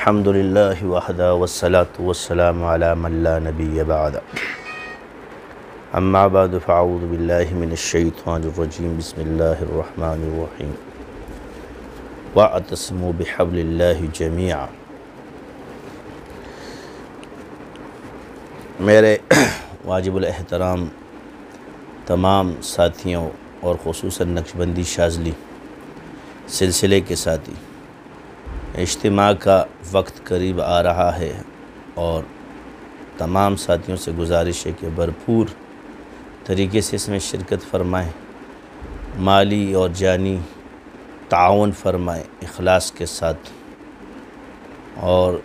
الحمد للہ وحدہ والصلاة والسلام علی من لا نبی بعد اما بعد فاعوذ باللہ من الشیطان الرجیم بسم اللہ الرحمن الرحیم واعتصموا بحبل اللہ جمیعا۔ میرے واجب الاحترام تمام ساتھیوں اور خصوصاً نقشبندی شاذلی سلسلے کے ساتھی، اجتماع کا وقت قریب آ رہا ہے اور تمام ساتھیوں سے گزارش ہے کہ بھرپور طریقے سے اس میں شرکت فرمائیں، مالی اور جانی تعاون فرمائیں اخلاص کے ساتھ، اور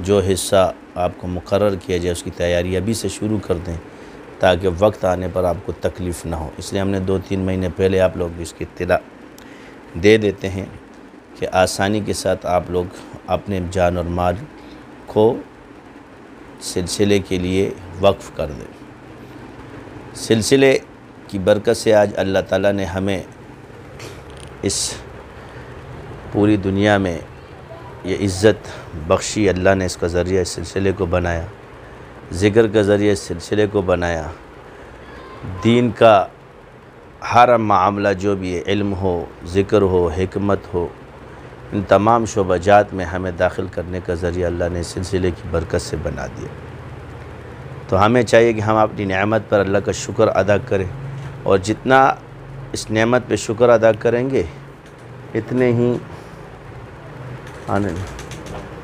جو حصہ آپ کو مقرر کیا جائے اس کی تیاری ابھی سے شروع کر دیں تاکہ وقت آنے پر آپ کو تکلیف نہ ہو۔ اس لیے ہم نے 2-3 مہینے پہلے آپ لوگ اس کی اطلاع دے دیتے ہیں کہ آسانی کے ساتھ آپ لوگ اپنے جان اور مال کو سلسلے کے لیے وقف کر دیں۔ سلسلے کی برکت سے آج اللہ تعالیٰ نے ہمیں اس پوری دنیا میں یہ عزت بخشی، اللہ نے اس کا ذریعہ اس سلسلے کو بنایا، ذکر کا ذریعہ اس سلسلے کو بنایا، دین کا ہر معاملہ جو بھی ہے، علم ہو، ذکر ہو، حکمت ہو، ان تمام شعبہ جات میں ہمیں داخل کرنے کا ذریعہ اللہ نے اس سلسلے کی برکت سے بنا دیا۔ تو ہمیں چاہیے کہ ہم اپنی نعمت پر اللہ کا شکر ادا کریں، اور جتنا اس نعمت پہ شکر ادا کریں گے اتنے ہی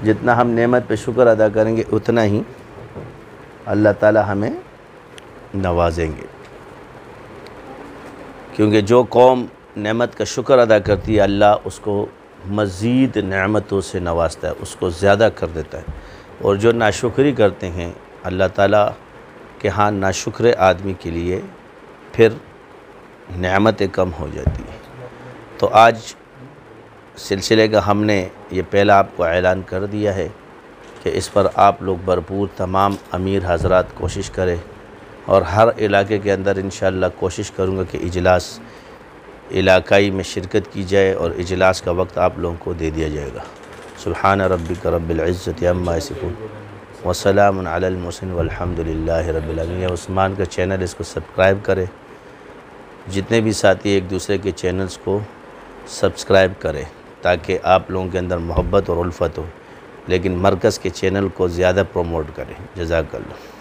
جتنا ہم نعمت پہ شکر ادا کریں گے اتنا ہی اللہ تعالی ہمیں نوازیں گے، کیونکہ جو قوم نعمت کا شکر ادا کرتی ہے اللہ اس کو مزید نعمتوں سے نوازتا ہے، اس کو زیادہ کر دیتا ہے، اور جو ناشکری کرتے ہیں اللہ تعالیٰ کے ہاں ناشکر آدمی کے لیے پھر نعمتیں کم ہو جاتی ہیں۔ تو آج سلسلے کا ہم نے یہ پہلا آپ کو اعلان کر دیا ہے کہ اس پر آپ لوگ بھرپور تمام امیر حضرات کوشش کریں، اور ہر علاقے کے اندر انشاءاللہ کوشش کروں گا کہ اجلاس علاقائی میں شرکت کی جائے، اور اجلاس کا وقت آپ لوگوں کو دے دیا جائے گا۔ سبحان ربک رب العزت عما یصفون وسلام علی المرسلین والحمد للہ رب العالمین۔ یہ عثمان کا چینل، اس کو سبسکرائب کریں، جتنے بھی ساتھی ایک دوسرے کے چینلز کو سبسکرائب کریں تاکہ آپ لوگوں کے اندر محبت اور الفت ہو، لیکن مرکز کے چینل کو زیادہ پروموٹ کریں۔ جزاک اللہ۔